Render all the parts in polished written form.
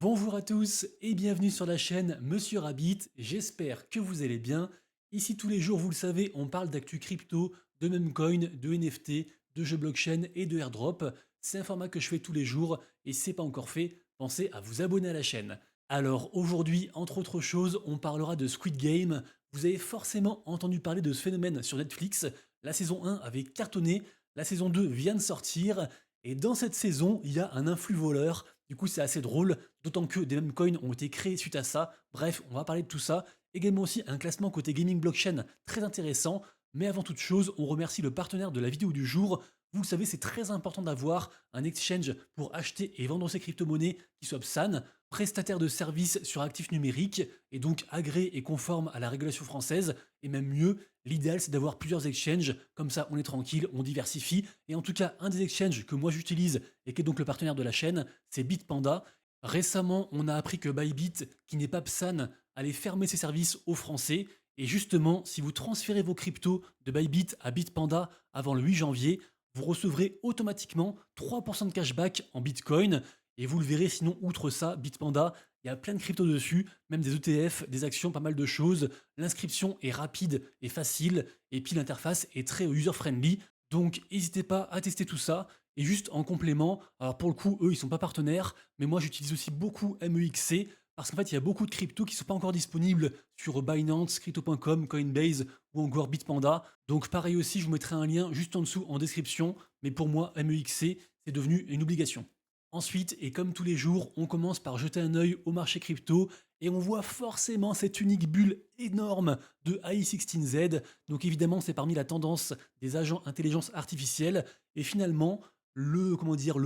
Bonjour à tous et bienvenue sur la chaîne Monsieur Rabbit, j'espère que vous allez bien. Ici tous les jours, vous le savez, on parle d'actu crypto, de memecoin, de NFT, de jeux blockchain et de airdrop. C'est un format que je fais tous les jours et si ce n'est pas encore fait, pensez à vous abonner à la chaîne. Alors aujourd'hui, entre autres choses, on parlera de Squid Game. Vous avez forcément entendu parler de ce phénomène sur Netflix. La saison 1 avait cartonné, la saison 2 vient de sortir et dans cette saison, il y a un influx voleur. Du coup, c'est assez drôle, d'autant que des memecoins ont été créés suite à ça. Bref, on va parler de tout ça. Également aussi un classement côté gaming blockchain très intéressant. Mais avant toute chose, on remercie le partenaire de la vidéo du jour. Vous le savez, c'est très important d'avoir un exchange pour acheter et vendre ses crypto-monnaies qui soit PSAN, prestataire de services sur actifs numériques et donc agréé et conforme à la régulation française. Et même mieux, l'idéal c'est d'avoir plusieurs exchanges, comme ça on est tranquille, on diversifie. Et en tout cas, un des exchanges que moi j'utilise et qui est donc le partenaire de la chaîne, c'est Bitpanda. Récemment, on a appris que Bybit, qui n'est pas PSAN, allait fermer ses services aux Français. Et justement, si vous transférez vos cryptos de Bybit à Bitpanda avant le 8 janvier, vous recevrez automatiquement 3% de cashback en Bitcoin. Et vous le verrez, sinon, outre ça, Bitpanda, il y a plein de cryptos dessus, même des ETF, des actions, pas mal de choses. L'inscription est rapide et facile, et puis l'interface est très user-friendly. Donc, n'hésitez pas à tester tout ça. Et juste en complément, alors pour le coup, eux, ils sont pas partenaires, mais moi, j'utilise aussi beaucoup MEXC, parce qu'en fait, il y a beaucoup de cryptos qui sont pas encore disponibles sur Binance, Crypto.com, Coinbase ou encore Bitpanda. Donc pareil aussi, je vous mettrai un lien juste en dessous en description, mais pour moi, MEXC, c'est devenu une obligation. Ensuite, et comme tous les jours, on commence par jeter un œil au marché crypto et on voit forcément cette unique bulle énorme de AI16Z. Donc évidemment, c'est parmi la tendance des agents intelligence artificielle. Et finalement, le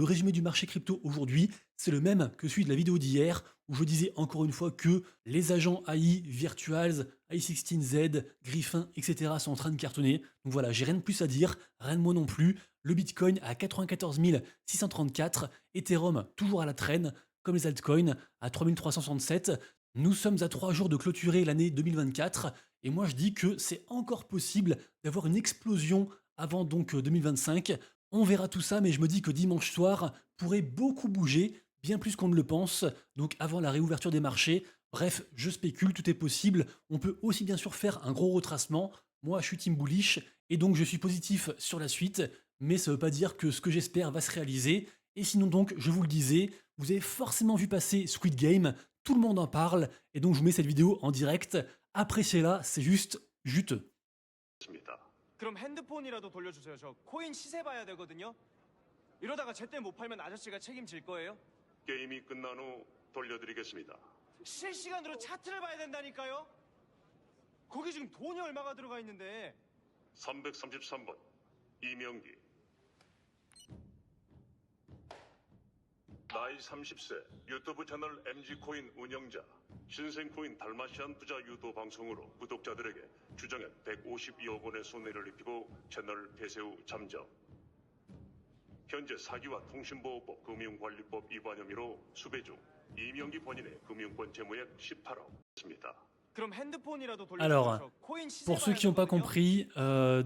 résumé du marché crypto aujourd'hui, c'est le même que celui de la vidéo d'hier, où je disais encore une fois que les agents AI, Virtuals, AI16Z, Griffin, etc. sont en train de cartonner. Donc voilà, j'ai rien de plus à dire, rien de moins non plus. Le Bitcoin à 94 634, Ethereum toujours à la traîne, comme les altcoins à 3367. Nous sommes à 3 jours de clôturer l'année 2024 et moi je dis que c'est encore possible d'avoir une explosion avant donc 2025. On verra tout ça, mais je me dis que dimanche soir pourrait beaucoup bouger, bien plus qu'on ne le pense, donc avant la réouverture des marchés. Bref, je spécule, tout est possible. On peut aussi bien sûr faire un gros retracement. Moi, je suis team bullish et donc je suis positif sur la suite, mais ça ne veut pas dire que ce que j'espère va se réaliser. Et sinon donc, je vous le disais, vous avez forcément vu passer Squid Game, tout le monde en parle, et donc je vous mets cette vidéo en direct. Appréciez-la, c'est juste juteux. 있습니다. 그럼 핸드폰이라도 돌려주세요. 저 코인 시세 봐야 되거든요. 이러다가 제때 못 팔면 아저씨가 책임질 거예요? 게임이 끝난 후 돌려드리겠습니다. 실시간으로 차트를 봐야 된다니까요. 거기 지금 돈이 얼마가 들어가 있는데. 333번 이명기. 나이 30세 유튜브 채널 MG코인 운영자. 신생코인 달마시안 투자 유도 방송으로 구독자들에게 주정액 152억 원의 손해를 입히고 채널 폐쇄 후 잠적. 현재 사기와 통신보호법 금융관리법 위반 혐의로 수배 중. 이명기 본인의 금융권 재무액 18억. 입니다. 그럼 핸드폰이라도 돌려주세요. Alors, 저 코인 시세 pour ceux 봐야 qui n'ont pas 되거든요. compris,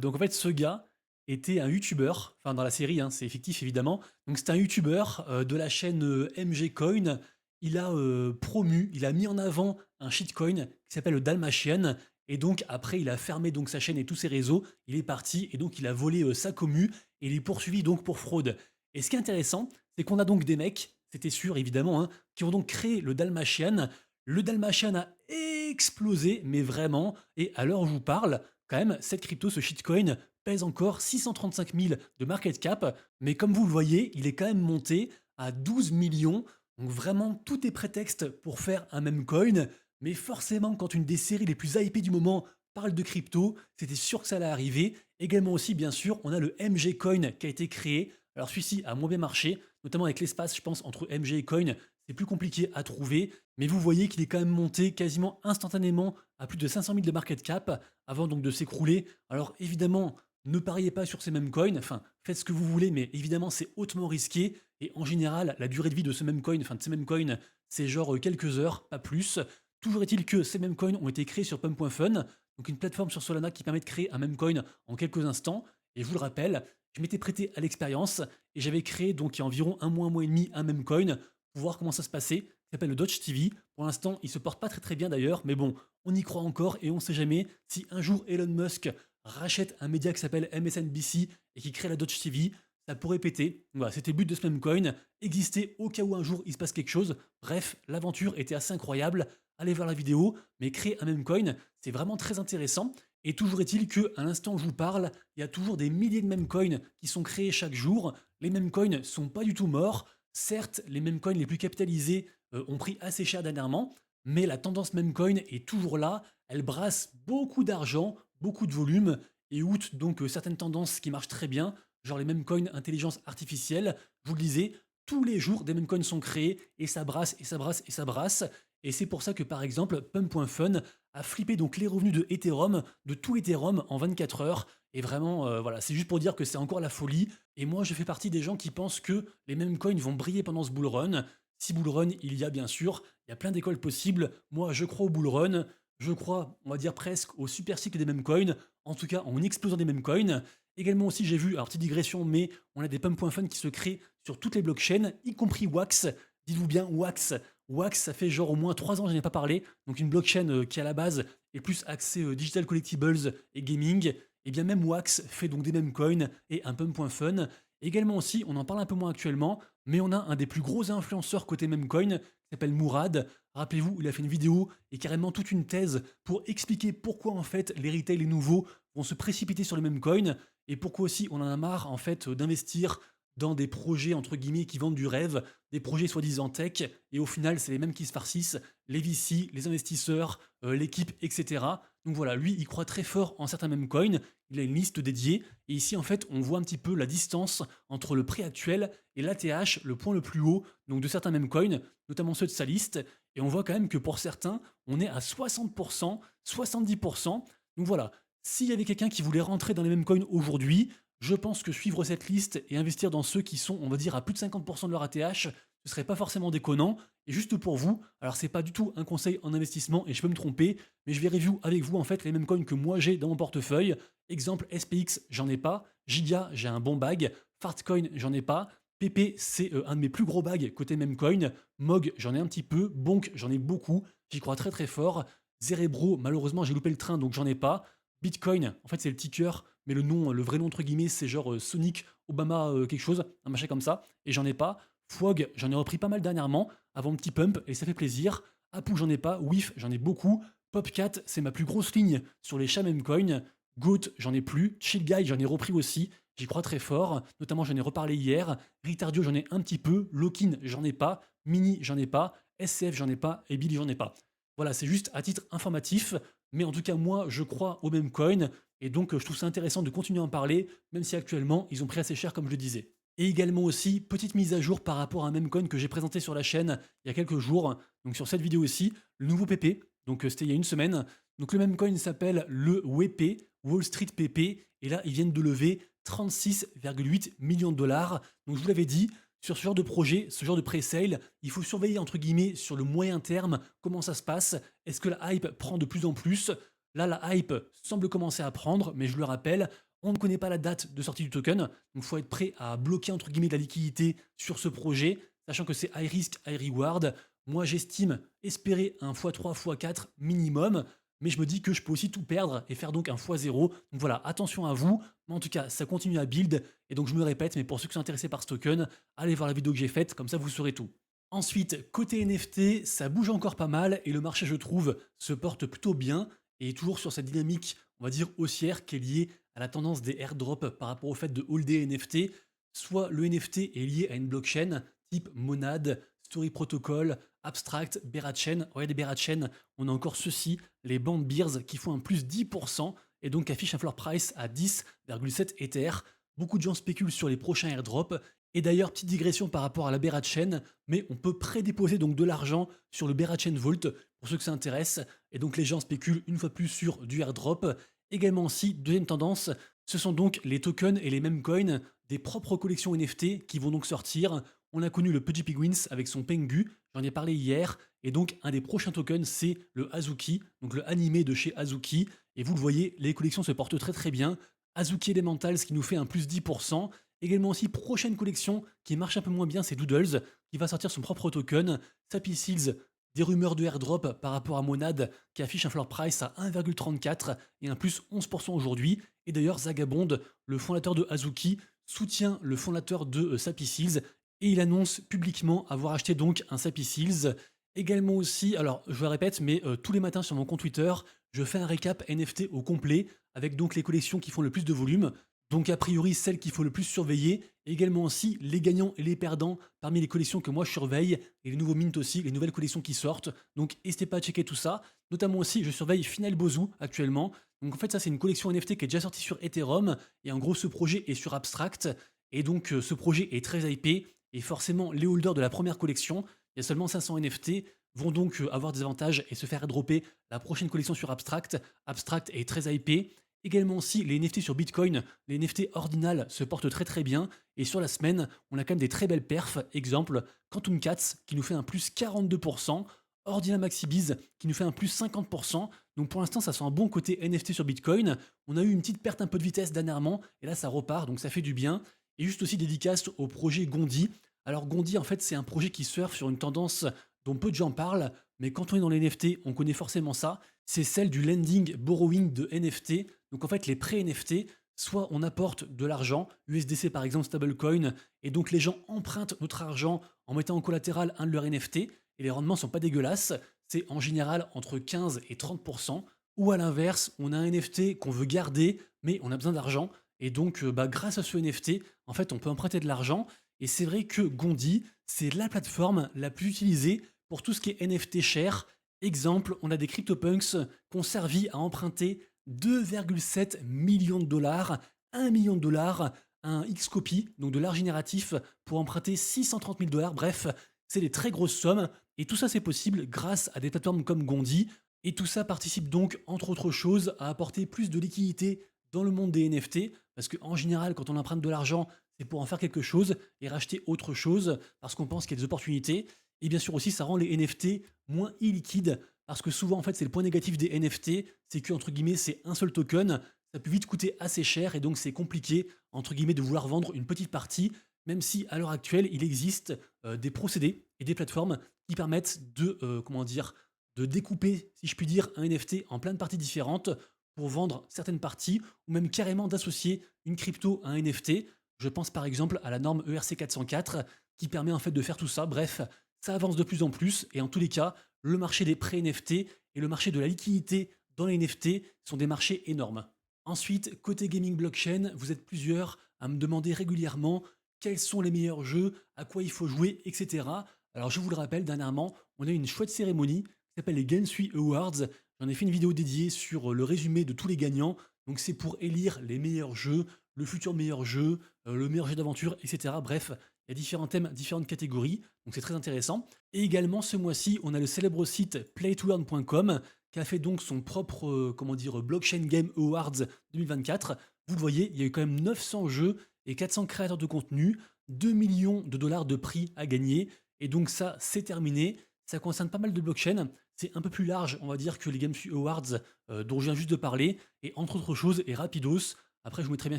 donc en fait ce gars était un youtubeur, enfin dans la série, hein, c'est fictif évidemment, donc c'est un youtubeur de la chaîne MG Coin. Il a promu, il a mis en avant un shitcoin qui s'appelle le Dalmatian, et donc après il a fermé donc sa chaîne et tous ses réseaux, il est parti et donc il a volé sa commu et il est poursuivi donc pour fraude. Et ce qui est intéressant, c'est qu'on a donc des mecs, c'était sûr évidemment, hein, qui ont donc créé le Dalmatian. Le Dalmatian a explosé, mais vraiment, et à l'heure où je vous parle, quand même, cette crypto, ce shitcoin, pèse encore 635 000 de market cap, mais comme vous le voyez, il est quand même monté à 12 millions, donc vraiment tout est prétexte pour faire un meme coin, mais forcément quand une des séries les plus hypées du moment parle de crypto, c'était sûr que ça allait arriver. Également aussi, bien sûr, on a le MG Coin qui a été créé, alors celui-ci a moins bien marché, notamment avec l'espace, je pense, entre MG et Coin, c'est plus compliqué à trouver, mais vous voyez qu'il est quand même monté quasiment instantanément à plus de 500 000 de market cap avant donc de s'écrouler. Alors évidemment, ne pariez pas sur ces mêmes coins, enfin faites ce que vous voulez, mais évidemment c'est hautement risqué et en général la durée de vie de ce même coin, enfin de ces mêmes coins, c'est genre quelques heures, pas plus. Toujours est-il que ces mêmes coins ont été créés sur Pump.fun, donc une plateforme sur Solana qui permet de créer un meme coin en quelques instants. Et je vous le rappelle, je m'étais prêté à l'expérience et j'avais créé donc il y a environ un mois et demi un meme coin pour voir comment ça se passait. s'appelle le Dodge TV. Pour l'instant, il se porte pas très très bien d'ailleurs, mais bon, on y croit encore et on sait jamais si un jour Elon Musk rachète un média qui s'appelle MSNBC et qui crée la Dodge TV, ça pourrait péter. Voilà, c'était le but de ce Memecoin, exister au cas où un jour il se passe quelque chose. Bref, l'aventure était assez incroyable. Allez voir la vidéo, mais créer un Memecoin, c'est vraiment très intéressant. Et toujours est-il que, à l'instant où je vous parle, il y a toujours des milliers de Memecoins qui sont créés chaque jour. Les Memecoins sont pas du tout morts. Certes, les Memecoins les plus capitalisés ont pris assez cher dernièrement, mais la tendance Memecoin est toujours là. Elle brasse beaucoup d'argent, beaucoup de volume, et outre donc certaines tendances qui marchent très bien, genre les Memecoins intelligence artificielle. Je vous le disais, tous les jours des Memecoins sont créés, et ça brasse, et ça brasse, et ça brasse. Et c'est pour ça que par exemple, Pump.fun a flippé donc les revenus de Ethereum, de tout Ethereum en 24 heures. Et vraiment, voilà, c'est juste pour dire que c'est encore la folie. Et moi, je fais partie des gens qui pensent que les mêmes coins vont briller pendant ce bull run. Si bull run il y a bien sûr, il y a plein d'écoles possibles. Moi, je crois au bull run. Je crois, on va dire presque, au super cycle des mêmes coins. En tout cas, en une explosion des mêmes coins. Également aussi, j'ai vu, alors petite digression, mais on a des pump.fun qui se créent sur toutes les blockchains, y compris Wax. Dites-vous bien Wax. Wax, ça fait genre au moins 3 ans que je n'en ai pas parlé. Donc une blockchain qui à la base est plus axée digital collectibles et gaming. Et bien même Wax fait donc des mêmes coins et un pump.fun. Également aussi, on en parle un peu moins actuellement, mais on a un des plus gros influenceurs côté memecoin qui s'appelle Mourad. Rappelez-vous, il a fait une vidéo et carrément toute une thèse pour expliquer pourquoi en fait les retail les nouveaux vont se précipiter sur les memecoins et pourquoi aussi on en a marre en fait d'investir dans des projets entre guillemets qui vendent du rêve, des projets soi-disant tech, et au final c'est les mêmes qui se farcissent, les VC, les investisseurs, l'équipe, etc. Donc voilà, lui il croit très fort en certains memecoins, il a une liste dédiée, et ici en fait on voit un petit peu la distance entre le prix actuel et l'ATH, le point le plus haut, donc de certains memecoins, notamment ceux de sa liste, et on voit quand même que pour certains, on est à 60%, 70%, donc voilà, s'il y avait quelqu'un qui voulait rentrer dans les memecoins aujourd'hui, je pense que suivre cette liste et investir dans ceux qui sont, on va dire, à plus de 50% de leur ATH, ce serait pas forcément déconnant. Et juste pour vous, alors c'est pas du tout un conseil en investissement et je peux me tromper, mais je vais review avec vous en fait les mêmes coins que moi j'ai dans mon portefeuille. Exemple SPX, j'en ai pas. Giga, j'ai un bon bag. Fartcoin, j'en ai pas. PP, c'est un de mes plus gros bags côté memecoin. Mog, j'en ai un petit peu. Bonk, j'en ai beaucoup. J'y crois très très fort. Zerebro, malheureusement, j'ai loupé le train donc j'en ai pas. Bitcoin, en fait, c'est le ticker, mais le nom, le vrai nom entre guillemets, c'est genre Sonic Obama quelque chose, un machin comme ça, et j'en ai pas. Fwog, j'en ai repris pas mal dernièrement, avant le petit pump, et ça fait plaisir. Apu, j'en ai pas. Wif, j'en ai beaucoup. Popcat, c'est ma plus grosse ligne sur les chats memecoin. Goat, j'en ai plus. Chill Guy, j'en ai repris aussi. J'y crois très fort. Notamment, j'en ai reparlé hier. Ritardio, j'en ai un petit peu. Lokin, j'en ai pas. Mini, j'en ai pas. SCF, j'en ai pas. Et Billy, j'en ai pas. Voilà, c'est juste à titre informatif. Mais en tout cas, moi, je crois au memecoin. Et donc, je trouve ça intéressant de continuer à en parler, même si actuellement, ils ont pris assez cher, comme je le disais. Et également aussi, petite mise à jour par rapport à un memecoin que j'ai présenté sur la chaîne il y a quelques jours. Donc sur cette vidéo aussi, le nouveau PP. Donc c'était il y a une semaine. Donc le memecoin s'appelle le WP, Wall Street PP. Et là, ils viennent de lever 36,8 millions de dollars. Donc je vous l'avais dit, sur ce genre de projet, ce genre de pre-sale, il faut surveiller entre guillemets sur le moyen terme comment ça se passe. Est-ce que la hype prend de plus en plus? Là, la hype semble commencer à prendre, mais je le rappelle, on ne connaît pas la date de sortie du token, donc il faut être prêt à bloquer entre guillemets de la liquidité sur ce projet, sachant que c'est high risk, high reward. Moi, j'estime espérer un x3, x4 minimum, mais je me dis que je peux aussi tout perdre et faire donc un x0. Donc voilà, attention à vous. Mais en tout cas, ça continue à build, et donc je me répète, mais pour ceux qui sont intéressés par ce token, allez voir la vidéo que j'ai faite, comme ça vous saurez tout. Ensuite, côté NFT, ça bouge encore pas mal, et le marché, je trouve, se porte plutôt bien, et toujours sur cette dynamique, on va dire haussière, qui est liée à la tendance des airdrops par rapport au fait de holder NFT. Soit le NFT est lié à une blockchain type Monad, Story Protocol, Abstract, Berachain. Regardez Berachain, on a encore ceci, les Band Bears qui font un plus 10% et donc affichent un floor price à 10,7 Ether. Beaucoup de gens spéculent sur les prochains airdrops. Et d'ailleurs, petite digression par rapport à la Berachain, mais on peut prédéposer donc de l'argent sur le Berachain Vault pour ceux que ça intéresse. Et donc les gens spéculent une fois plus sur du airdrop. Également aussi, deuxième tendance, ce sont donc les tokens et les memecoins des propres collections NFT qui vont donc sortir. On a connu le Pudgy Penguins avec son Pengu, j'en ai parlé hier, et donc un des prochains tokens c'est le Azuki, donc le animé de chez Azuki, et vous le voyez, les collections se portent très très bien. Azuki Elementals qui nous fait un plus 10%, Également aussi, prochaine collection qui marche un peu moins bien, c'est Doodles, qui va sortir son propre token. Sappy Seals, des rumeurs de airdrop par rapport à Monad, qui affiche un floor price à 1,34 et un plus 11% aujourd'hui. Et d'ailleurs, Zagabond, le fondateur de Azuki, soutient le fondateur de Sappy Seals et il annonce publiquement avoir acheté donc un Sappy Seals. Également aussi, alors je le répète, mais tous les matins sur mon compte Twitter, je fais un récap NFT au complet avec donc les collections qui font le plus de volume. Donc a priori celles qu'il faut le plus surveiller, et également aussi les gagnants et les perdants parmi les collections que moi je surveille, et les nouveaux mints aussi, les nouvelles collections qui sortent. Donc n'hésitez pas à checker tout ça. Notamment aussi je surveille Final Bozu actuellement. Donc en fait ça c'est une collection NFT qui est déjà sortie sur Ethereum, et en gros ce projet est sur Abstract, et donc ce projet est très hypé, et forcément les holders de la première collection, il y a seulement 500 NFT, vont donc avoir des avantages et se faire dropper la prochaine collection sur Abstract. Abstract est très hypé. Également aussi, les NFT sur Bitcoin, les NFT ordinal se portent très très bien. Et sur la semaine, on a quand même des très belles perfs. Exemple, Quantum Cats qui nous fait un plus 42%, Ordinal Maxibiz qui nous fait un plus 50%. Donc pour l'instant, ça sent un bon côté NFT sur Bitcoin. On a eu une petite perte un peu de vitesse dernièrement, et là ça repart, donc ça fait du bien. Et juste aussi dédicace au projet Gondi. Alors Gondi, en fait, c'est un projet qui surfe sur une tendance dont peu de gens parlent, mais quand on est dans les NFT, on connaît forcément ça. C'est celle du lending borrowing de NFT. Donc en fait, les prêts NFT, soit on apporte de l'argent, USDC par exemple, stablecoin, et donc les gens empruntent notre argent en mettant en collatéral un de leurs NFT, et les rendements sont pas dégueulasses. C'est en général entre 15 et 30%. Ou à l'inverse, on a un NFT qu'on veut garder, mais on a besoin d'argent. Et donc, grâce à ce NFT, en fait, on peut emprunter de l'argent. Et c'est vrai que Gondi, c'est la plateforme la plus utilisée pour tout ce qui est NFT cher. Exemple, on a des CryptoPunks qui ont servi à emprunter 2,7 millions de dollars, 1 million de dollars, un Xcopy, donc de l'art génératif, pour emprunter 630 000 dollars. Bref, c'est des très grosses sommes. Et tout ça, c'est possible grâce à des plateformes comme Gondi. Et tout ça participe donc, entre autres choses, à apporter plus de liquidité dans le monde des NFT. Parce qu'en général, quand on emprunte de l'argent, c'est pour en faire quelque chose et racheter autre chose parce qu'on pense qu'il y a des opportunités. Et bien sûr aussi, ça rend les NFT moins illiquides parce que souvent, en fait, c'est le point négatif des NFT, c'est que, entre guillemets, c'est un seul token, ça peut vite coûter assez cher et donc c'est compliqué, entre guillemets, de vouloir vendre une petite partie, même si à l'heure actuelle, il existe des procédés et des plateformes qui permettent de, comment dire, de découper, si je puis dire, un NFT en plein de parties différentes pour vendre certaines parties ou même carrément d'associer une crypto à un NFT. Je pense par exemple à la norme ERC 404 qui permet en fait de faire tout ça. Bref, ça avance de plus en plus et en tous les cas, le marché des prêts NFT et le marché de la liquidité dans les NFT sont des marchés énormes. Ensuite, côté gaming blockchain, vous êtes plusieurs à me demander régulièrement quels sont les meilleurs jeux, à quoi il faut jouer, etc. Alors je vous le rappelle, dernièrement, on a eu une chouette cérémonie qui s'appelle les Gensui Awards. J'en ai fait une vidéo dédiée sur le résumé de tous les gagnants. Donc c'est pour élire les meilleurs jeux, le futur meilleur jeu, le meilleur jeu d'aventure, etc. Bref, il y a différents thèmes, différentes catégories, donc c'est très intéressant. Et également, ce mois-ci, on a le célèbre site playtoearn.com qui a fait donc son propre, comment dire, Blockchain Game Awards 2024. Vous le voyez, il y a eu quand même 900 jeux et 400 créateurs de contenu, 2 millions de dollars de prix à gagner. Et donc ça, c'est terminé. Ça concerne pas mal de blockchains. C'est un peu plus large, on va dire, que les Game Awards dont je viens juste de parler. Et entre autres choses, et rapidos. Après, je vous mettrai bien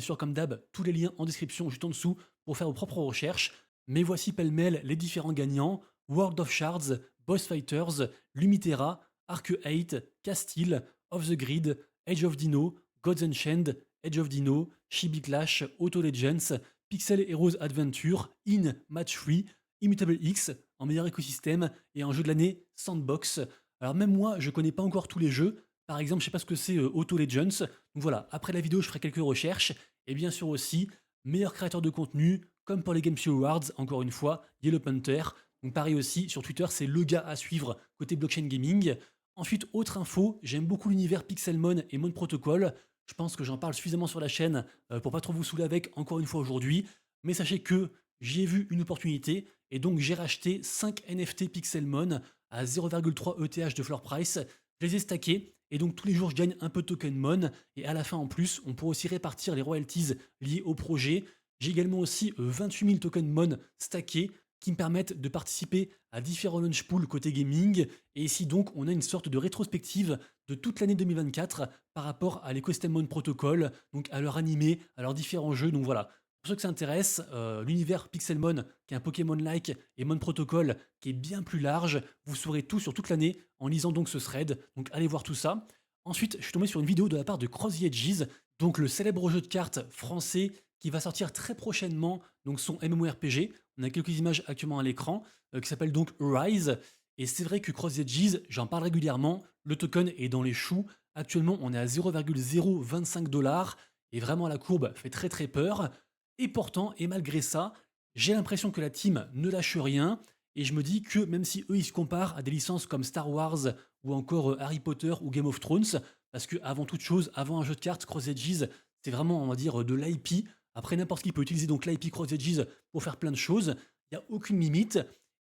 sûr, comme d'hab, tous les liens en description juste en dessous pour faire vos propres recherches. Mais voici pêle-mêle les différents gagnants. World of Shards, Boss Fighters, Lumitera, Arc 8, Castile, Off the Grid, Age of Dino, Gods Unchained, Age of Dino, Chibi Clash, Auto Legends, Pixel Heroes Adventure, In Match Free, Immutable X, en meilleur écosystème, et en jeu de l'année, Sandbox. Alors même moi, je connais pas encore tous les jeux. Par exemple, je sais pas ce que c'est Auto Legends. Donc voilà, après la vidéo, je ferai quelques recherches. Et bien sûr aussi, meilleur créateur de contenu, comme pour les Game Show Awards, encore une fois, Yellow Panther. Donc pareil aussi, sur Twitter, c'est le gars à suivre côté blockchain gaming. Ensuite, autre info, j'aime beaucoup l'univers Pixelmon et Mon Protocol. Je pense que j'en parle suffisamment sur la chaîne pour pas trop vous saouler avec, encore une fois aujourd'hui. Mais sachez que j'y ai vu une opportunité et donc j'ai racheté 5 NFT Pixelmon à 0,3 ETH de floor price. Je les ai stackés et donc tous les jours je gagne un peu de token mon et à la fin en plus on pourra aussi répartir les royalties liées au projet. J'ai également aussi 28 000 tokens mon stackés qui me permettent de participer à différents launch pools côté gaming. Et ici donc on a une sorte de rétrospective de toute l'année 2024 par rapport à l'écosystème Mon Protocol, donc à leur animé, à leurs différents jeux. Donc voilà, Pour ceux que ça intéresse, l'univers Pixelmon, qui est un Pokémon-like, et Mon Protocol, qui est bien plus large, vous saurez tout sur toute l'année en lisant donc ce thread, donc allez voir tout ça. Ensuite, je suis tombé sur une vidéo de la part de Cross the Edges, donc le célèbre jeu de cartes français qui va sortir très prochainement, donc son MMORPG. On a quelques images actuellement à l'écran, qui s'appelle donc Rise. Et c'est vrai que Cross the Edges, j'en parle régulièrement, le token est dans les choux. Actuellement, on est à 0,025 $, et vraiment la courbe fait très très peur. Et pourtant, et malgré ça, j'ai l'impression que la team ne lâche rien, et je me dis que même si eux ils se comparent à des licences comme Star Wars ou encore Harry Potter ou Game of Thrones, parce que avant toute chose, avant un jeu de cartes, Cross Edges, c'est vraiment, on va dire, de l'IP. Après, n'importe qui peut utiliser donc l'IP Cross Edges pour faire plein de choses. Il n'y a aucune limite.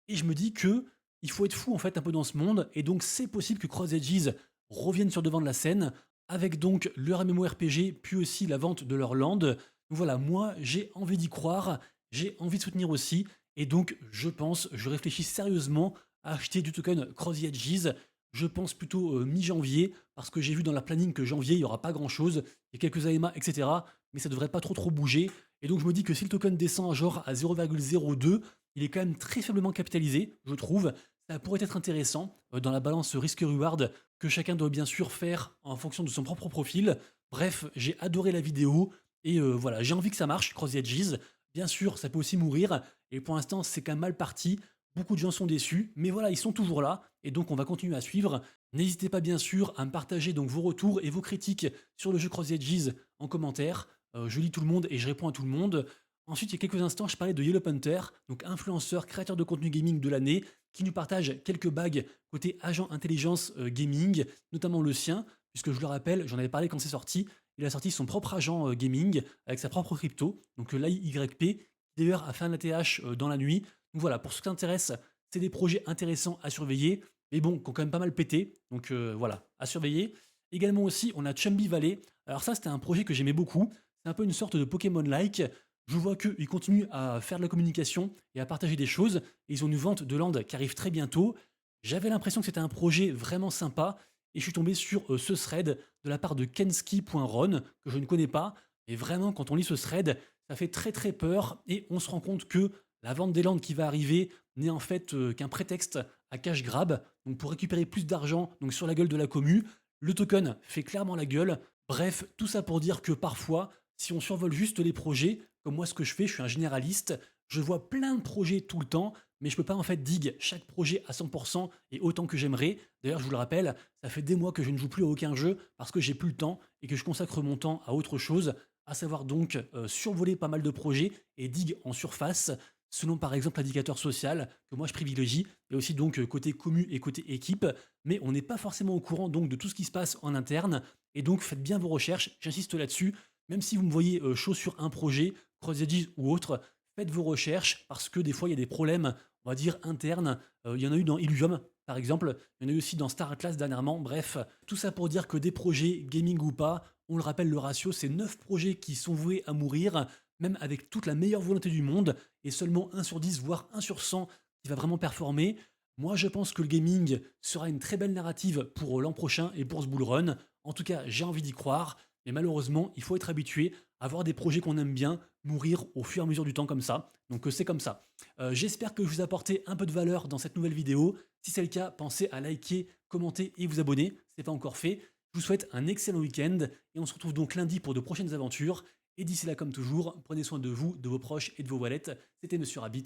Et je me dis que il faut être fou en fait un peu dans ce monde. Et donc c'est possible que Cross Edges revienne sur le devant de la scène avec donc leur MMORPG, puis aussi la vente de leur land. Donc voilà, moi j'ai envie d'y croire, j'ai envie de soutenir aussi. Et donc je pense, je réfléchis sérieusement à acheter du token Cross Edges. Je pense plutôt mi-janvier, parce que j'ai vu dans la planning que janvier, il n'y aura pas grand-chose. Il y a quelques AMA, etc. Mais ça devrait pas trop bouger. Et donc je me dis que si le token descend genre à 0,02, il est quand même très faiblement capitalisé, je trouve. Ça pourrait être intéressant dans la balance risque-reward que chacun doit bien sûr faire en fonction de son propre profil. Bref, j'ai adoré la vidéo et voilà, j'ai envie que ça marche, Cross the Edges. Bien sûr, ça peut aussi mourir et pour l'instant, c'est quand même mal parti. Beaucoup de gens sont déçus, mais voilà, ils sont toujours là et donc on va continuer à suivre. N'hésitez pas bien sûr à me partager donc vos retours et vos critiques sur le jeu Cross the Edges en commentaire. Je lis tout le monde et je réponds à tout le monde. Ensuite, il y a quelques instants, je parlais de Yellow Panther, donc influenceur, créateur de contenu gaming de l'année, qui nous partage quelques bagues côté agent intelligence gaming, notamment le sien, puisque je le rappelle, j'en avais parlé quand c'est sorti, il a sorti son propre agent gaming avec sa propre crypto, donc l'AYP, qui d'ailleurs a fait un ATH dans la nuit. Donc voilà, pour ceux qui s'intéressent, c'est des projets intéressants à surveiller, mais bon, qui ont quand même pas mal pété, donc voilà, à surveiller. Également aussi, on a Chumby Valley. Alors ça, c'était un projet que j'aimais beaucoup. C'est un peu une sorte de Pokémon-like. Je vois qu'ils continuent à faire de la communication et à partager des choses. Et ils ont une vente de land qui arrive très bientôt. J'avais l'impression que c'était un projet vraiment sympa. Et je suis tombé sur ce thread de la part de Kenski.ron, que je ne connais pas. Et vraiment, quand on lit ce thread, ça fait très très peur. Et on se rend compte que la vente des landes qui va arriver n'est en fait qu'un prétexte à cash grab. Donc pour récupérer plus d'argent donc sur la gueule de la commu. Le token fait clairement la gueule. Bref, tout ça pour dire que parfois, si on survole juste les projets, comme moi ce que je fais, je suis un généraliste, je vois plein de projets tout le temps, mais je peux pas en fait dig chaque projet à 100% et autant que j'aimerais. D'ailleurs, je vous le rappelle, ça fait des mois que je ne joue plus à aucun jeu parce que j'ai plus le temps et que je consacre mon temps à autre chose, à savoir donc survoler pas mal de projets et dig en surface, selon par exemple l'indicateur social que moi je privilégie, et aussi donc côté commu et côté équipe, mais on n'est pas forcément au courant donc de tout ce qui se passe en interne, et donc faites bien vos recherches, j'insiste là-dessus, même si vous me voyez chaud sur un projet, Cross Edges ou autre, faites vos recherches parce que des fois il y a des problèmes, on va dire internes. Il y en a eu dans Illuvium par exemple, il y en a eu aussi dans Star Atlas dernièrement. Bref, tout ça pour dire que des projets, gaming ou pas, on le rappelle, le ratio c'est 9 projets qui sont voués à mourir, même avec toute la meilleure volonté du monde, et seulement 1 sur 10, voire 1 sur 100 qui va vraiment performer. Moi je pense que le gaming sera une très belle narrative pour l'an prochain et pour ce bull run. En tout cas, j'ai envie d'y croire. Mais malheureusement, il faut être habitué à voir des projets qu'on aime bien mourir au fur et à mesure du temps comme ça. Donc c'est comme ça. J'espère que je vous ai apporté un peu de valeur dans cette nouvelle vidéo. Si c'est le cas, pensez à liker, commenter et vous abonner. Si ce n'est pas encore fait. Je vous souhaite un excellent week-end et on se retrouve donc lundi pour de prochaines aventures. Et d'ici là, comme toujours, prenez soin de vous, de vos proches et de vos wallets. C'était Monsieur Rabbit.